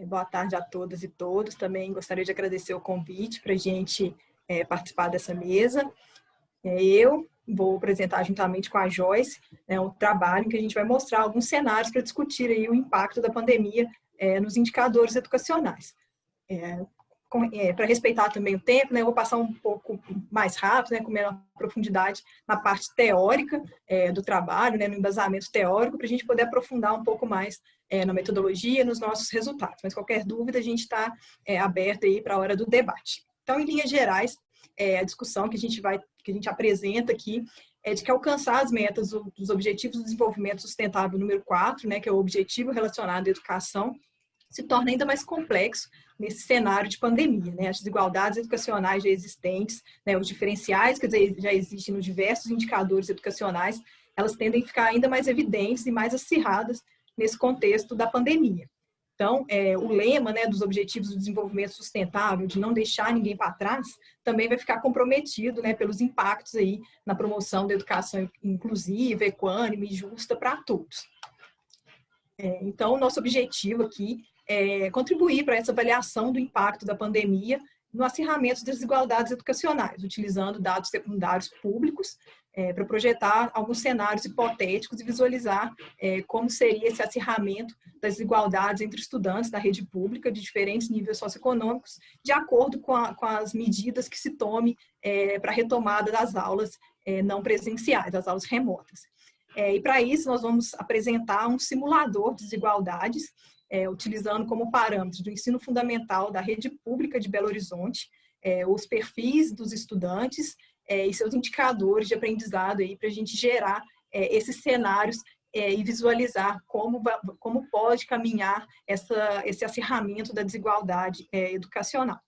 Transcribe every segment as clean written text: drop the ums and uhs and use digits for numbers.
Boa tarde a todas e todos. Também gostaria de agradecer o convite para a gente participar dessa mesa. Eu vou apresentar juntamente com a Joyce um trabalho em que a gente vai mostrar alguns cenários para discutir aí o impacto da pandemia nos indicadores educacionais. Para respeitar também o tempo, eu vou passar um pouco mais rápido, com menor profundidade na parte teórica do trabalho, no embasamento teórico, para a gente poder aprofundar um pouco mais na metodologia, nos nossos resultados. Mas qualquer dúvida, a gente está aberto aí para a hora do debate. Então, em linhas gerais, a discussão que a gente apresenta aqui é de que alcançar as metas dos Objetivos do Desenvolvimento Sustentável número 4, que é o objetivo relacionado à educação, se torna ainda mais complexo nesse cenário de pandemia. As desigualdades educacionais já existentes, os diferenciais que já existem nos diversos indicadores educacionais, elas tendem a ficar ainda mais evidentes e mais acirradas nesse contexto da pandemia. Então, o lema dos Objetivos do Desenvolvimento Sustentável, de não deixar ninguém para trás, também vai ficar comprometido pelos impactos aí na promoção da educação inclusiva, equânime e justa para todos. Então, o nosso objetivo aqui é contribuir para essa avaliação do impacto da pandemia no acirramento das desigualdades educacionais, utilizando dados secundários públicos para projetar alguns cenários hipotéticos e visualizar como seria esse acirramento das desigualdades entre estudantes da rede pública de diferentes níveis socioeconômicos, de acordo com as medidas que se tome para a retomada das aulas não presenciais, das aulas remotas. E para isso, nós vamos apresentar um simulador de desigualdades, utilizando como parâmetros do ensino fundamental da rede pública de Belo Horizonte, os perfis dos estudantes e seus indicadores de aprendizado para a gente gerar esses cenários e visualizar como pode caminhar esse acirramento da desigualdade educacional.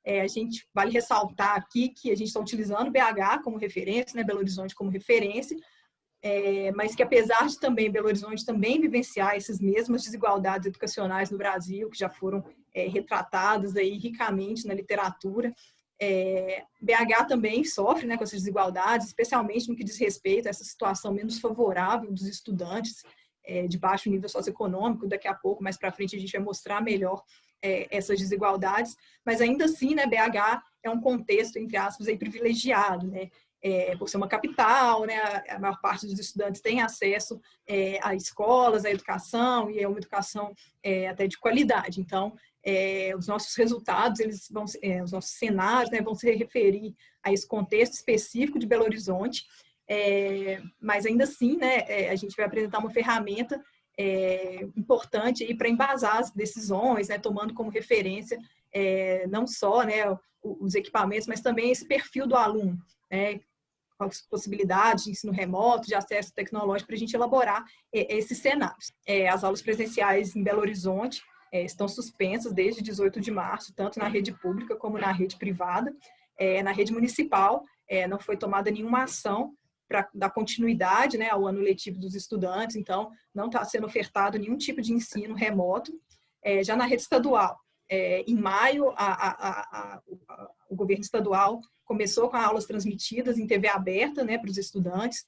A gente vale ressaltar aqui que a gente está utilizando BH como referência, Belo Horizonte como referência, mas que apesar de também Belo Horizonte também vivenciar essas mesmas desigualdades educacionais no Brasil, que já foram retratadas aí ricamente na literatura, BH também sofre com essas desigualdades, especialmente no que diz respeito a essa situação menos favorável dos estudantes de baixo nível socioeconômico. Daqui a pouco, mais para frente, a gente vai mostrar melhor essas desigualdades, mas ainda assim, BH é um contexto, entre aspas, aí, privilegiado, por ser uma capital, a maior parte dos estudantes tem acesso a escolas, a educação, e é uma educação até de qualidade. Então, os nossos resultados, os nossos cenários vão se referir a esse contexto específico de Belo Horizonte, mas ainda assim, a gente vai apresentar uma ferramenta importante para embasar as decisões, tomando como referência não só os equipamentos, mas também esse perfil do aluno, com as possibilidades de ensino remoto, de acesso tecnológico, para a gente elaborar esses cenários. As aulas presenciais em Belo Horizonte estão suspensas desde 18 de março, tanto na rede pública como na rede privada. Na rede municipal, não foi tomada nenhuma ação para dar continuidade ao ano letivo dos estudantes, então não está sendo ofertado nenhum tipo de ensino remoto. Já na rede estadual, em maio, o governo estadual começou com aulas transmitidas em TV aberta para os estudantes,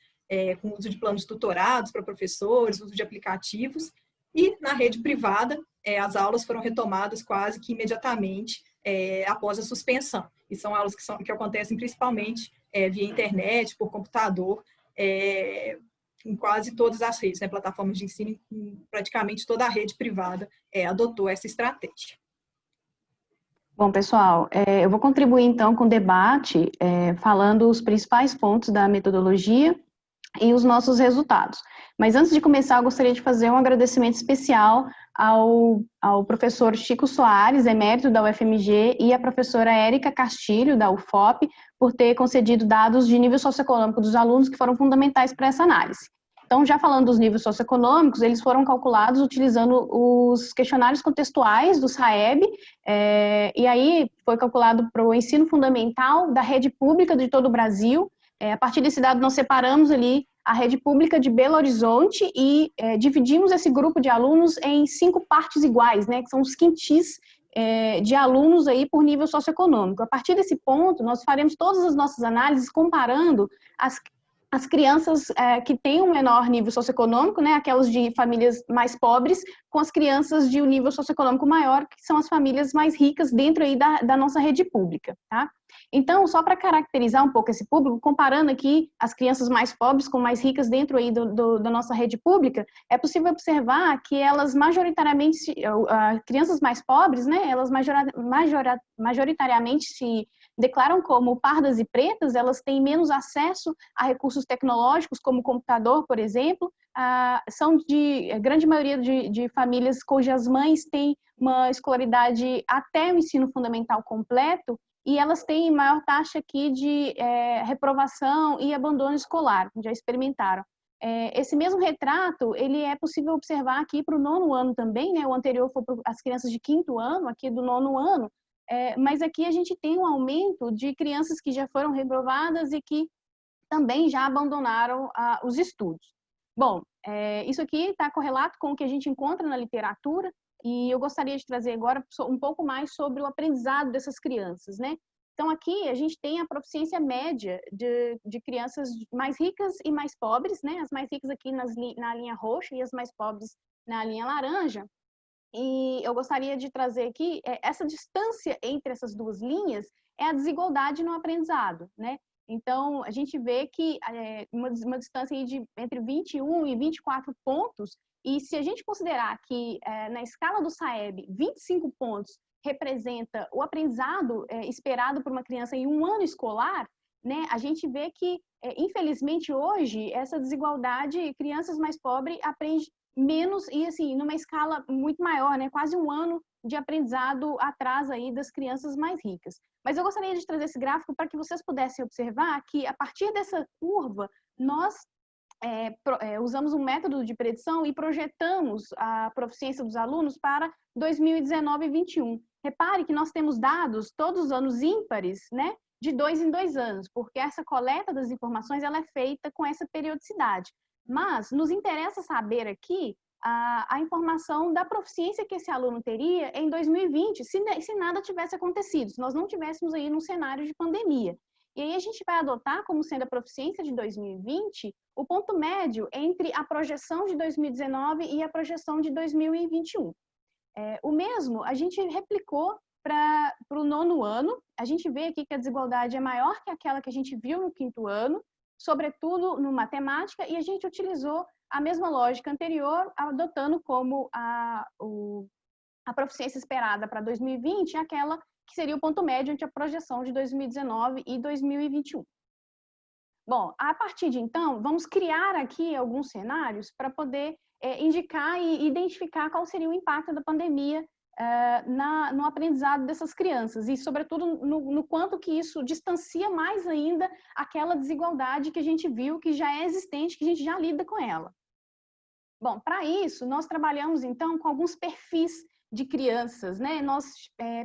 com uso de planos tutorados para professores, uso de aplicativos, e na rede privada, as aulas foram retomadas quase que imediatamente após a suspensão. E são aulas que acontecem principalmente via internet, por computador, em quase todas as redes, plataformas de ensino, em praticamente toda a rede privada adotou essa estratégia. Bom, pessoal, eu vou contribuir então com o debate, falando os principais pontos da metodologia e os nossos resultados. Mas antes de começar, eu gostaria de fazer um agradecimento especial ao professor Chico Soares, emérito da UFMG, e à professora Érica Castilho, da UFOP, por ter concedido dados de nível socioeconômico dos alunos que foram fundamentais para essa análise. Então, já falando dos níveis socioeconômicos, eles foram calculados utilizando os questionários contextuais do SAEB, e aí foi calculado para o ensino fundamental da rede pública de todo o Brasil. A partir desse dado, nós separamos ali a rede pública de Belo Horizonte e dividimos esse grupo de alunos em 5 partes iguais, que são os quintis de alunos aí por nível socioeconômico. A partir desse ponto, nós faremos todas as nossas análises comparando as crianças que têm um menor nível socioeconômico, né, aquelas de famílias mais pobres, com as crianças de um nível socioeconômico maior, que são as famílias mais ricas dentro aí da nossa rede pública, tá? Então, só para caracterizar um pouco esse público, comparando aqui as crianças mais pobres com mais ricas dentro aí da nossa rede pública, é possível observar que elas majoritariamente, crianças mais pobres, né, elas majoritariamente se declaram como pardas e pretas, elas têm menos acesso a recursos tecnológicos, como o computador, por exemplo, são de grande maioria de famílias cujas mães têm uma escolaridade até o ensino fundamental completo, e elas têm maior taxa aqui de reprovação e abandono escolar, já experimentaram. Esse mesmo retrato, ele é possível observar aqui para o 9º ano também, né? O anterior foi para as crianças de 5º ano, aqui do 9º ano, mas aqui a gente tem um aumento de crianças que já foram reprovadas e que também já abandonaram os estudos. Bom, isso aqui está correlato com o que a gente encontra na literatura, e eu gostaria de trazer agora um pouco mais sobre o aprendizado dessas crianças, né? Então, aqui a gente tem a proficiência média de crianças mais ricas e mais pobres, né? As mais ricas aqui na linha roxa e as mais pobres na linha laranja. E eu gostaria de trazer aqui, essa distância entre essas duas linhas é a desigualdade no aprendizado, né? Então, a gente vê que uma distância aí entre 21 e 24 pontos, e se a gente considerar que na escala do SAEB, 25 pontos representa o aprendizado esperado por uma criança em um ano escolar, né, a gente vê que, infelizmente, hoje, essa desigualdade, crianças mais pobres aprendem menos e, assim, numa escala muito maior, né, quase um ano de aprendizado atrás aí das crianças mais ricas. Mas eu gostaria de trazer esse gráfico para que vocês pudessem observar que, a partir dessa curva, nós usamos um método de predição e projetamos a proficiência dos alunos para 2019 e 2021. Repare que nós temos dados todos os anos ímpares, né, de 2 em 2 anos, porque essa coleta das informações ela é feita com essa periodicidade. Mas nos interessa saber aqui a informação da proficiência que esse aluno teria em 2020, se nada tivesse acontecido, se nós não tivéssemos aí num cenário de pandemia. E aí a gente vai adotar como sendo a proficiência de 2020 o ponto médio entre a projeção de 2019 e a projeção de 2021. O mesmo a gente replicou para o 9º ano. A gente vê aqui que a desigualdade é maior que aquela que a gente viu no 5º ano, sobretudo no matemática, e a gente utilizou a mesma lógica anterior, adotando como a proficiência esperada para 2020 aquela que seria o ponto médio entre a projeção de 2019 e 2021. Bom, a partir de então, vamos criar aqui alguns cenários para poder indicar e identificar qual seria o impacto da pandemia no aprendizado dessas crianças e, sobretudo, no quanto que isso distancia mais ainda aquela desigualdade que a gente viu, que já é existente, que a gente já lida com ela. Bom, para isso, nós trabalhamos, então, com alguns perfis de crianças, né? Nós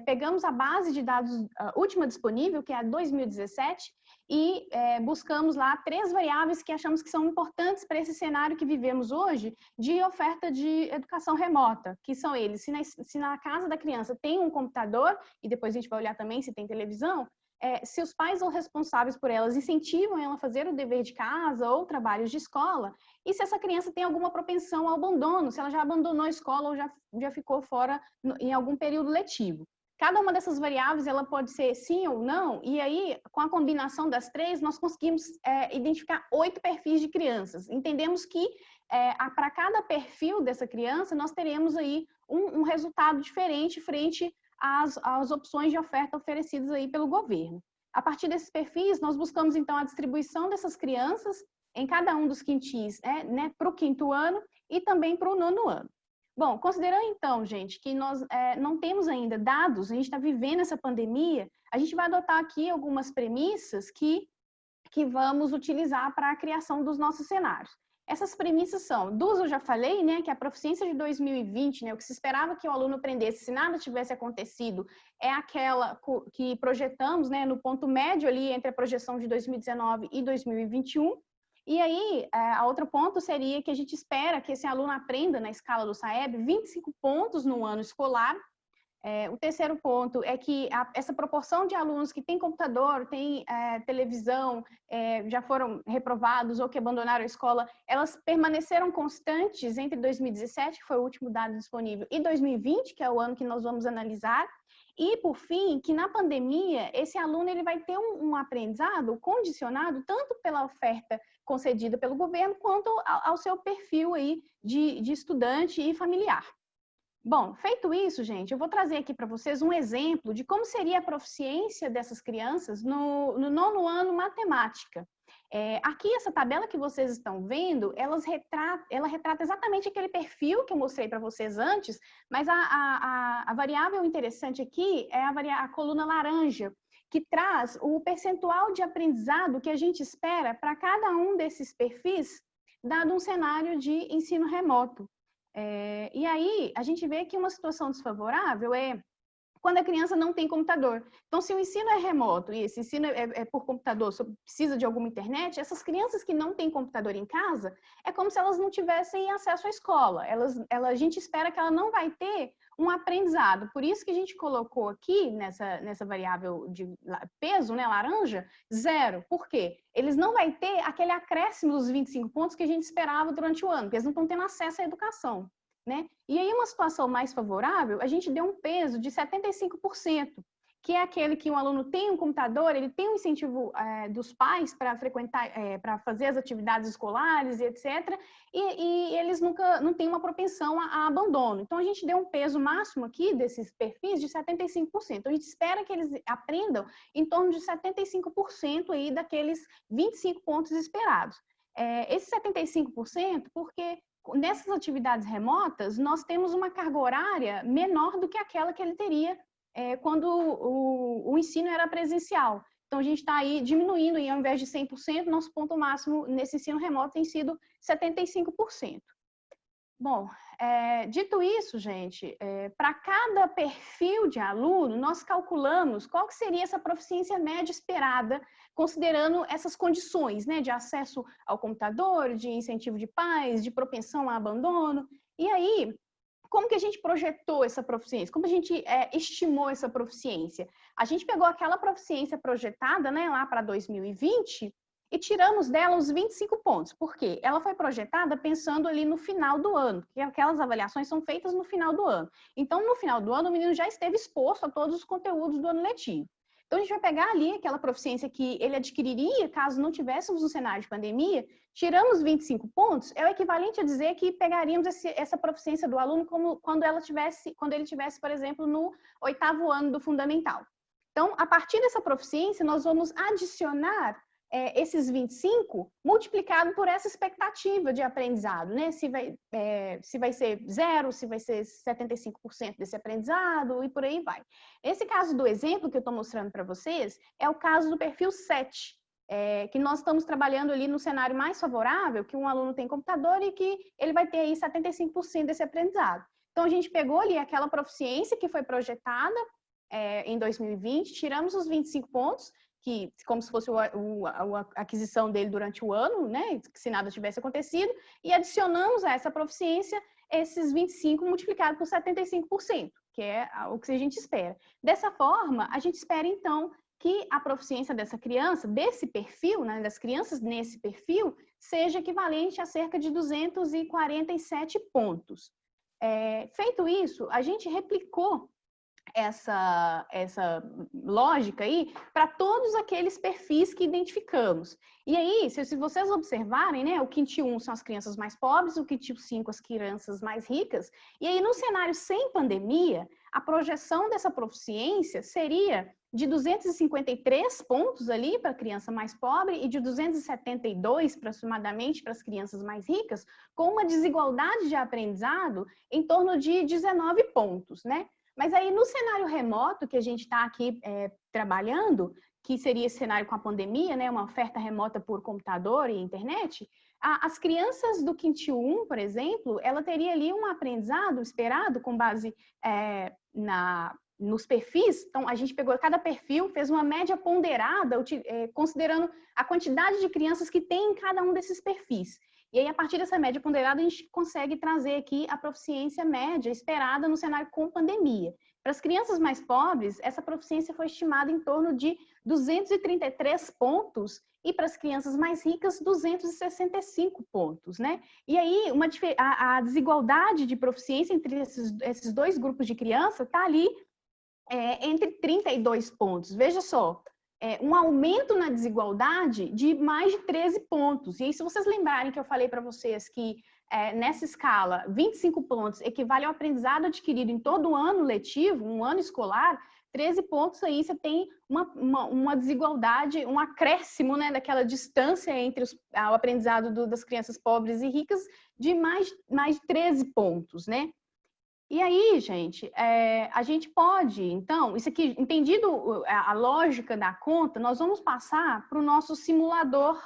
pegamos a base de dados última disponível, que é a 2017, e buscamos lá 3 variáveis que achamos que são importantes para esse cenário que vivemos hoje de oferta de educação remota, que são eles, se na casa da criança tem um computador, e depois a gente vai olhar também se tem televisão, se os pais ou responsáveis por elas incentivam ela a fazer o dever de casa ou trabalhos de escola, e se essa criança tem alguma propensão ao abandono, se ela já abandonou a escola ou já ficou fora em algum período letivo. Cada uma dessas variáveis ela pode ser sim ou não, e aí, com a combinação das 3, nós conseguimos identificar 8 perfis de crianças. Entendemos que para cada perfil dessa criança, nós teremos aí um resultado diferente frente às opções de oferta oferecidas aí pelo governo. A partir desses perfis, nós buscamos, então, a distribuição dessas crianças em cada um dos quintis, né, para o 5º ano e também para o 9º ano. Bom, considerando, então, gente, que nós não temos ainda dados, a gente está vivendo essa pandemia, a gente vai adotar aqui algumas premissas que vamos utilizar para a criação dos nossos cenários. Essas premissas são, eu já falei, né, que a proficiência de 2020, né, o que se esperava que o aluno aprendesse se nada tivesse acontecido, é aquela que projetamos, né, no ponto médio ali entre a projeção de 2019 e 2021. E aí, a outro ponto seria que a gente espera que esse aluno aprenda na escala do SAEB 25 pontos no ano escolar, O terceiro ponto é que essa proporção de alunos que tem computador, tem televisão, já foram reprovados ou que abandonaram a escola, elas permaneceram constantes entre 2017, que foi o último dado disponível, e 2020, que é o ano que nós vamos analisar. E, por fim, que na pandemia, esse aluno ele vai ter um aprendizado condicionado tanto pela oferta concedida pelo governo, quanto ao seu perfil aí de estudante e familiar. Bom, feito isso, gente, eu vou trazer aqui para vocês um exemplo de como seria a proficiência dessas crianças no 9º ano matemática. Aqui, essa tabela que vocês estão vendo, ela retrata exatamente aquele perfil que eu mostrei para vocês antes, mas a variável interessante aqui é a coluna laranja, que traz o percentual de aprendizado que a gente espera para cada um desses perfis, dado um cenário de ensino remoto. E aí, a gente vê que uma situação desfavorável é quando a criança não tem computador. Então, se o ensino é remoto e esse ensino é por computador, precisa de alguma internet, essas crianças que não têm computador em casa, é como se elas não tivessem acesso à escola. A gente espera que ela não vai ter um aprendizado. Por isso que a gente colocou aqui, nessa variável de peso, né, laranja, 0. Por quê? Eles não vão ter aquele acréscimo dos 25 pontos que a gente esperava durante o ano, porque eles não estão tendo acesso à educação, né? E aí, uma situação mais favorável, a gente deu um peso de 75%, que é aquele que um aluno tem um computador, ele tem um incentivo dos pais para frequentar, para fazer as atividades escolares e etc., e eles não têm uma propensão a abandono. Então, a gente deu um peso máximo aqui desses perfis de 75%. Então, a gente espera que eles aprendam em torno de 75% aí daqueles 25 pontos esperados. Esses 75%, porque nessas atividades remotas, nós temos uma carga horária menor do que aquela que ele teria quando o ensino era presencial. Então, a gente está aí diminuindo, e ao invés de 100%, nosso ponto máximo nesse ensino remoto tem sido 75%. Bom, dito isso, gente, para cada perfil de aluno, nós calculamos qual que seria essa proficiência média esperada, considerando essas condições, né, de acesso ao computador, de incentivo de pais, de propensão a abandono. E aí, como que a gente projetou essa proficiência? Como a gente estimou essa proficiência? A gente pegou aquela proficiência projetada, né, lá para 2020, e tiramos dela os 25 pontos. Por quê? Ela foi projetada pensando ali no final do ano, porque aquelas avaliações são feitas no final do ano. Então, no final do ano, o menino já esteve exposto a todos os conteúdos do ano letivo. Então, a gente vai pegar ali aquela proficiência que ele adquiriria caso não tivéssemos um cenário de pandemia, tiramos 25 pontos, é o equivalente a dizer que pegaríamos essa proficiência do aluno como quando ele tivesse, por exemplo, no 8º ano do fundamental. Então, a partir dessa proficiência, nós vamos adicionar esses 25 multiplicado por essa expectativa de aprendizado, né? Se vai ser 0, se vai ser 75% desse aprendizado e por aí vai. Esse caso do exemplo que eu estou mostrando para vocês é o caso do perfil 7, que nós estamos trabalhando ali no cenário mais favorável, que um aluno tem computador e que ele vai ter aí 75% desse aprendizado. Então, a gente pegou ali aquela proficiência que foi projetada em 2020, tiramos os 25 pontos, que como se fosse a aquisição dele durante o ano, né, se nada tivesse acontecido, e adicionamos a essa proficiência esses 25 multiplicado por 75%, que é o que a gente espera. Dessa forma, a gente espera, então, que a proficiência dessa criança, desse perfil, né, das crianças nesse perfil, seja equivalente a cerca de 247 pontos. Feito isso, a gente replicou essa lógica aí para todos aqueles perfis que identificamos. E aí, se vocês observarem, né, o quintil 1 são as crianças mais pobres, o quintil 5 as crianças mais ricas, e aí no cenário sem pandemia, a projeção dessa proficiência seria de 253 pontos ali para a criança mais pobre e de 272 aproximadamente para as crianças mais ricas, com uma desigualdade de aprendizado em torno de 19 pontos, né? Mas aí, no cenário remoto que a gente está aqui trabalhando, que seria esse cenário com a pandemia, né, uma oferta remota por computador e internet, as crianças do quintil 1, por exemplo, ela teria ali um aprendizado esperado com base nos perfis. Então, a gente pegou cada perfil, fez uma média ponderada, considerando a quantidade de crianças que tem em cada um desses perfis. E aí, a partir dessa média ponderada, a gente consegue trazer aqui a proficiência média esperada no cenário com pandemia. Para as crianças mais pobres, essa proficiência foi estimada em torno de 233 pontos e para as crianças mais ricas, 265 pontos, né? E aí, a desigualdade de proficiência entre esses dois grupos de criança está ali entre 32 pontos. Veja só, um aumento na desigualdade de mais de 13 pontos. E aí, se vocês lembrarem que eu falei para vocês que nessa escala, 25 pontos equivale ao aprendizado adquirido em todo o ano letivo, um ano escolar, 13 pontos aí você tem uma desigualdade, um acréscimo, né, daquela distância entre o aprendizado das crianças pobres e ricas de mais de 13 pontos, né? E aí, gente, a gente pode, então, isso aqui, entendido a lógica da conta, nós vamos passar para o nosso simulador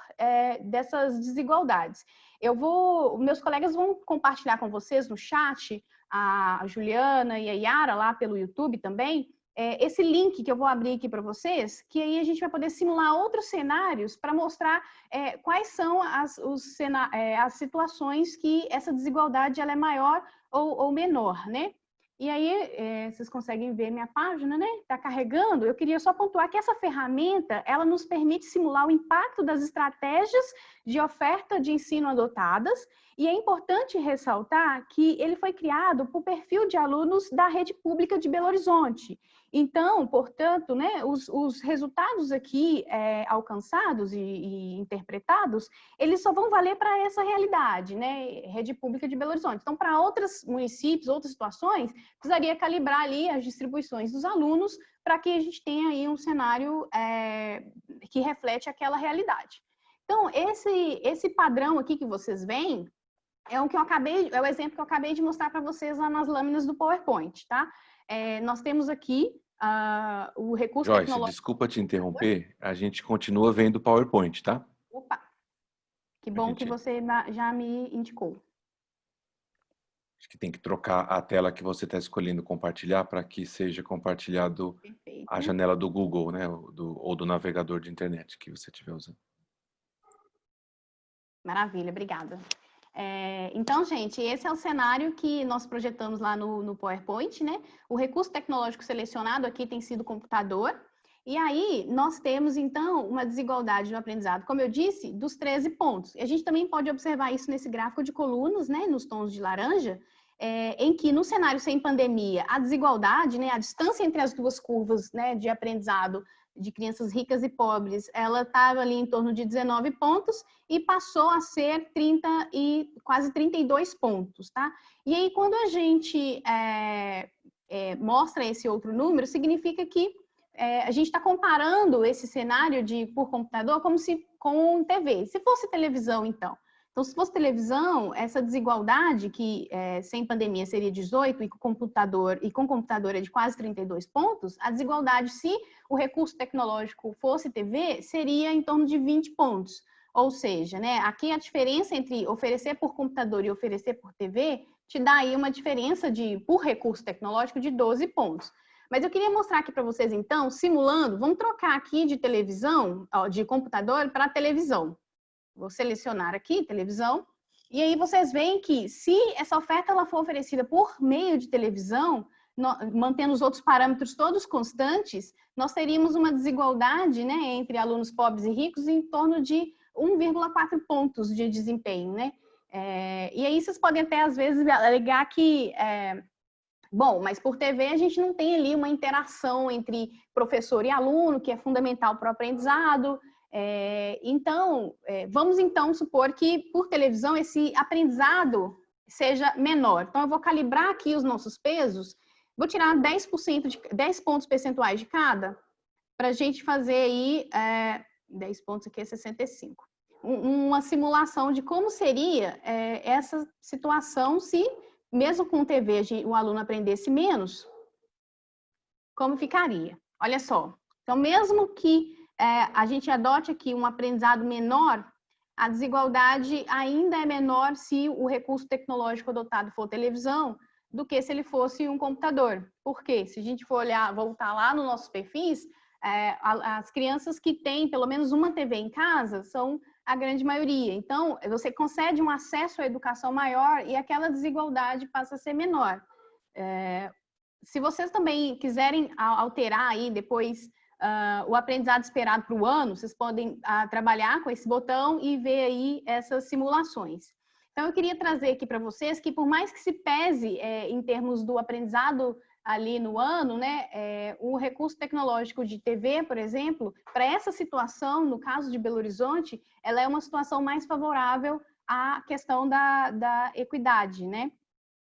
dessas desigualdades. Meus colegas vão compartilhar com vocês no chat, a Juliana e a Yara lá pelo YouTube também, esse link que eu vou abrir aqui para vocês, que aí a gente vai poder simular outros cenários para mostrar quais são as situações que essa desigualdade ela é maior ou menor, né? E aí, vocês conseguem ver minha página, né? Está carregando. Eu queria só pontuar que essa ferramenta, ela nos permite simular o impacto das estratégias de oferta de ensino adotadas, e é importante ressaltar que ele foi criado por perfil de alunos da rede pública de Belo Horizonte. Então, portanto, né, os resultados aqui alcançados e interpretados, eles só vão valer para essa realidade, né, rede pública de Belo Horizonte. Então, para outros municípios, outras situações, precisaria calibrar ali as distribuições dos alunos para que a gente tenha aí um cenário que reflete aquela realidade. Então, esse padrão aqui que vocês veem é o exemplo que eu acabei de mostrar para vocês lá nas lâminas do PowerPoint, tá? Nós temos aqui o recurso Joyce, tecnológico... desculpa te interromper, a gente continua vendo o PowerPoint, tá? Opa! Que bom que você já me indicou. Acho que tem que trocar a tela que você está escolhendo compartilhar para que seja compartilhado Perfeito. a janela do Google, né? Ou do navegador de internet que você estiver usando. Maravilha, obrigada. Então, gente, esse é o cenário que nós projetamos lá no PowerPoint, né? O recurso tecnológico selecionado aqui tem sido o computador. E aí, nós temos, então, uma desigualdade no aprendizado, como eu disse, dos 13 pontos. E a gente também pode observar isso nesse gráfico de colunas, né? Nos tons de laranja, em que, no cenário sem pandemia, a desigualdade, né? A distância entre as duas curvas, né? De aprendizado de crianças ricas e pobres, ela estava ali em torno de 19 pontos e passou a ser quase 32 pontos, tá? E aí, quando a gente mostra esse outro número, significa que a gente está comparando esse cenário por computador como se com TV. Se fosse televisão, então. Então, se fosse televisão, essa desigualdade, que sem pandemia seria 18 e com computador é de quase 32 pontos, a desigualdade, se o recurso tecnológico fosse TV, seria em torno de 20 pontos. Ou seja, né, aqui a diferença entre oferecer por computador e oferecer por TV te dá aí uma diferença por recurso tecnológico de 12 pontos. Mas eu queria mostrar aqui para vocês, então, simulando, vamos trocar aqui de televisão, de computador para televisão. Vou selecionar aqui, televisão, e aí vocês veem que se essa oferta ela for oferecida por meio de televisão, mantendo os outros parâmetros todos constantes, nós teríamos uma desigualdade, né, entre alunos pobres e ricos em torno de 1,4 pontos de desempenho, né? E aí vocês podem até, às vezes, alegar que... Bom, mas por TV a gente não tem ali uma interação entre professor e aluno, que é fundamental para o aprendizado. Então, vamos então supor que por televisão esse aprendizado seja menor. Então, eu vou calibrar aqui os nossos pesos, vou tirar 10 pontos percentuais de cada, para a gente fazer aí, 10 pontos aqui é 65. Uma simulação de como seria essa situação se, mesmo com TV, o aluno aprendesse menos, como ficaria? Olha só, então mesmo que a gente adote aqui um aprendizado menor, a desigualdade ainda é menor se o recurso tecnológico adotado for televisão do que se ele fosse um computador. Por quê? Se a gente for voltar lá nos nossos perfis, as crianças que têm pelo menos uma TV em casa são a grande maioria. Então, você concede um acesso à educação maior e aquela desigualdade passa a ser menor. se vocês também quiserem alterar aí depois o aprendizado esperado para o ano, vocês podem trabalhar com esse botão e ver aí essas simulações. Então, eu queria trazer aqui para vocês que, por mais que se pese em termos do aprendizado ali no ano, né, o recurso tecnológico de TV, por exemplo, para essa situação, no caso de Belo Horizonte, ela é uma situação mais favorável à questão da equidade, né?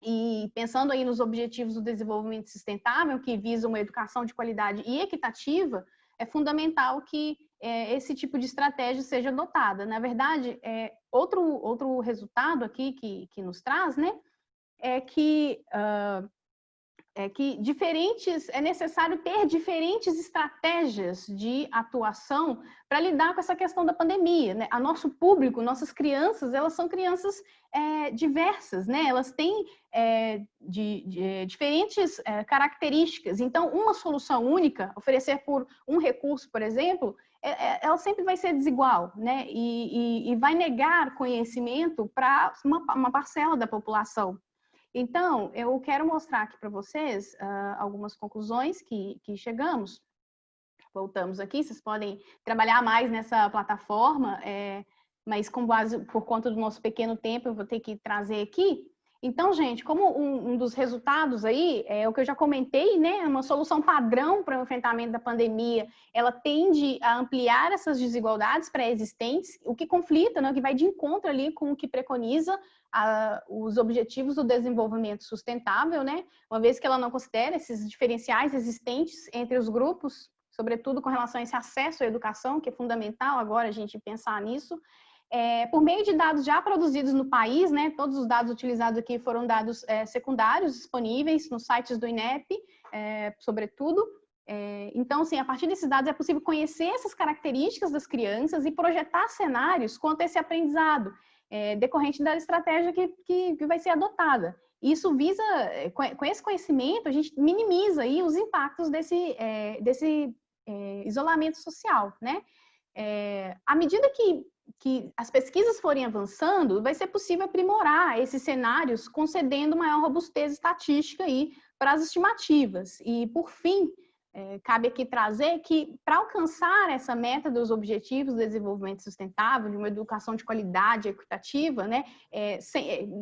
E pensando aí nos objetivos do desenvolvimento sustentável, que visam uma educação de qualidade e equitativa, é fundamental que esse tipo de estratégia seja adotada. Na verdade, outro resultado aqui que nos traz, né, é que é necessário ter diferentes estratégias de atuação para lidar com essa questão da pandemia, né? A nosso público, nossas crianças, elas são crianças diversas, né? Elas têm diferentes características. Então, uma solução única, oferecer por um recurso, por exemplo, ela sempre vai ser desigual, né? E vai negar conhecimento para uma parcela da população. Então, eu quero mostrar aqui para vocês algumas conclusões que chegamos. Voltamos aqui, vocês podem trabalhar mais nessa plataforma, mas com base, por conta do nosso pequeno tempo, eu vou ter que trazer aqui. Então, gente, como um dos resultados aí, é o que eu já comentei, né? Uma solução padrão para o enfrentamento da pandemia, ela tende a ampliar essas desigualdades pré-existentes, o que conflita, né? O que vai de encontro ali com o que preconiza os objetivos do desenvolvimento sustentável, né? Uma vez que ela não considera esses diferenciais existentes entre os grupos, sobretudo com relação a esse acesso à educação, que é fundamental agora a gente pensar nisso. Por meio de dados já produzidos no país, né, todos os dados utilizados aqui foram dados secundários disponíveis nos sites do INEP, sobretudo. Então, assim, a partir desses dados é possível conhecer essas características das crianças e projetar cenários quanto a esse aprendizado, decorrente da estratégia que vai ser adotada. Isso visa, com esse conhecimento, a gente minimiza aí os impactos desse isolamento social, né? À medida que as pesquisas forem avançando, vai ser possível aprimorar esses cenários, concedendo maior robustez estatística aí para as estimativas. E, por fim, cabe aqui trazer que, para alcançar essa meta dos Objetivos de Desenvolvimento Sustentável, de uma educação de qualidade equitativa, né,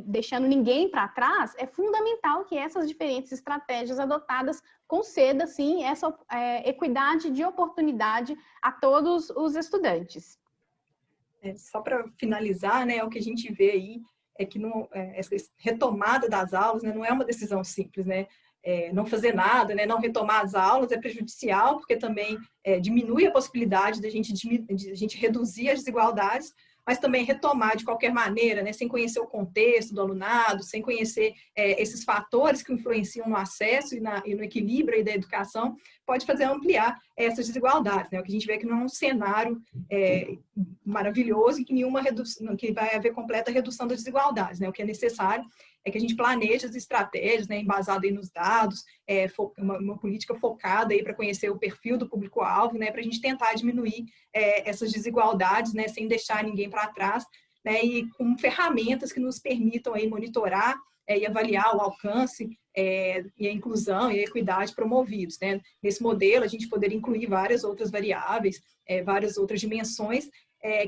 deixando ninguém para trás, é fundamental que essas diferentes estratégias adotadas concedam, sim, essa equidade de oportunidade a todos os estudantes. Só para finalizar, né, o que a gente vê aí é que essa retomada das aulas, né, não é uma decisão simples, né? Não fazer nada, né, não retomar as aulas é prejudicial, porque também diminui a possibilidade de a gente reduzir as desigualdades, mas também retomar de qualquer maneira, né, sem conhecer o contexto do alunado, sem conhecer esses fatores que influenciam no acesso e no equilíbrio aí da educação, pode fazer ampliar essas desigualdades, né? O que a gente vê que não é um cenário maravilhoso e que vai haver completa redução das desigualdades, né? O que é necessário é que a gente planeje as estratégias, né, embasado aí nos dados, uma política focada aí para conhecer o perfil do público-alvo, né, para a gente tentar diminuir essas desigualdades, né, sem deixar ninguém para trás, né, e com ferramentas que nos permitam aí monitorar e avaliar o alcance e a inclusão e a equidade promovidos, né. Nesse modelo, a gente poderia incluir várias outras variáveis, várias outras dimensões,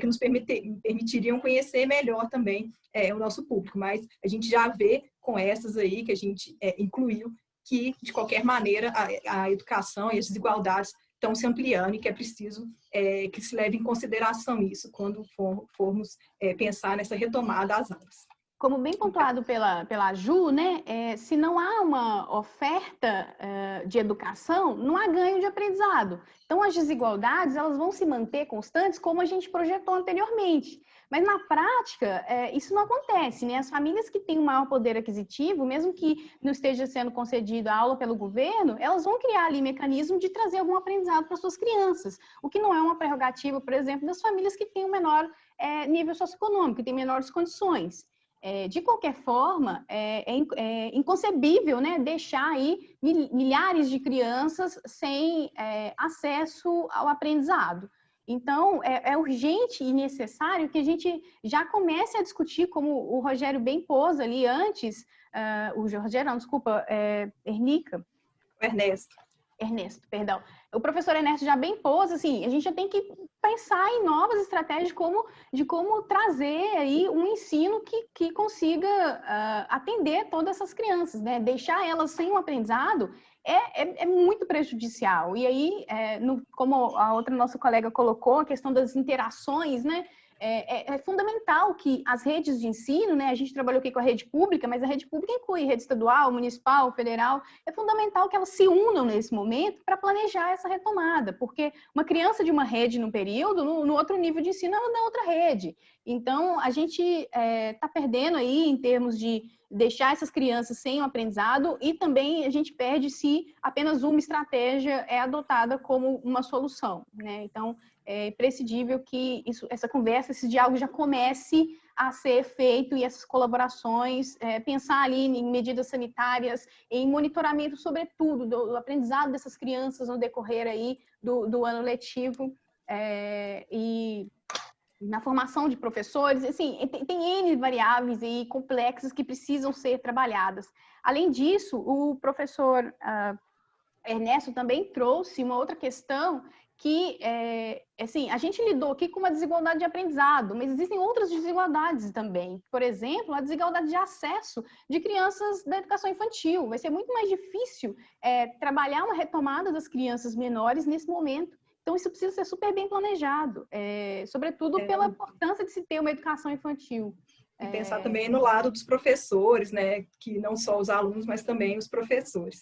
que nos permitiriam conhecer melhor também o nosso público, mas a gente já vê com essas aí que a gente incluiu que, de qualquer maneira, a educação e as desigualdades estão se ampliando e que é preciso que se leve em consideração isso quando formos pensar nessa retomada das aulas. Como bem pontuado pela Ju, né, se não há uma oferta de educação, não há ganho de aprendizado. Então, as desigualdades elas vão se manter constantes como a gente projetou anteriormente. Mas, na prática, isso não acontece, né? As famílias que têm um maior poder aquisitivo, mesmo que não esteja sendo concedida a aula pelo governo, elas vão criar ali mecanismo de trazer algum aprendizado para suas crianças, o que não é uma prerrogativa, por exemplo, das famílias que têm um menor nível socioeconômico, que têm menores condições. De qualquer forma, é inconcebível, né, deixar aí milhares de crianças sem acesso ao aprendizado. Então, é urgente e necessário que a gente já comece a discutir, como o Rogério bem pôs ali antes, Ernica, Ernesto, perdão. O professor Ernesto já bem pôs, assim, a gente já tem que pensar em novas estratégias de como trazer aí um ensino que consiga atender todas essas crianças, né? Deixar elas sem um aprendizado é muito prejudicial. E aí, como a outra nossa colega colocou, a questão das interações, né? É fundamental que as redes de ensino, né, a gente trabalhou aqui com a rede pública, mas a rede pública inclui rede estadual, municipal, federal, é fundamental que elas se unam nesse momento para planejar essa retomada, porque uma criança de uma rede num período, no outro nível de ensino, ela na outra rede. Então, a gente está perdendo aí em termos de deixar essas crianças sem o aprendizado e também a gente perde se apenas uma estratégia é adotada como uma solução, né? Então, é imprescindível que essa conversa, esse diálogo já comece a ser feito e essas colaborações, pensar ali em medidas sanitárias, em monitoramento, sobretudo, do aprendizado dessas crianças no decorrer aí do ano letivo e na formação de professores, assim, tem N variáveis e complexas que precisam ser trabalhadas. Além disso, o professor Ernesto também trouxe uma outra questão que, assim, a gente lidou aqui com uma desigualdade de aprendizado, mas existem outras desigualdades também. Por exemplo, a desigualdade de acesso de crianças da educação infantil. Vai ser muito mais difícil trabalhar uma retomada das crianças menores nesse momento. Então, isso precisa ser super bem planejado, sobretudo pela importância de se ter uma educação infantil. E pensar também no lado dos professores, né? Que não só os alunos, mas também os professores.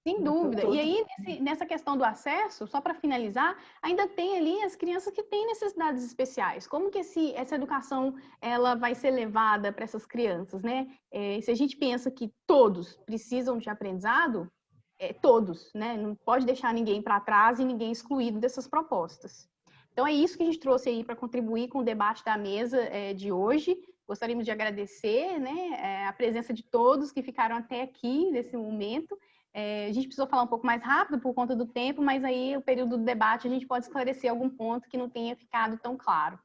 Sem dúvida. E aí, nessa questão do acesso, só para finalizar, ainda tem ali as crianças que têm necessidades especiais. Como que essa educação ela vai ser levada para essas crianças, né? Se a gente pensa que todos precisam de aprendizado, todos, né? Não pode deixar ninguém para trás e ninguém excluído dessas propostas. Então, é isso que a gente trouxe aí para contribuir com o debate da mesa de hoje. Gostaríamos de agradecer, né, a presença de todos que ficaram até aqui nesse momento. A gente precisou falar um pouco mais rápido por conta do tempo, mas aí o período do debate a gente pode esclarecer algum ponto que não tenha ficado tão claro.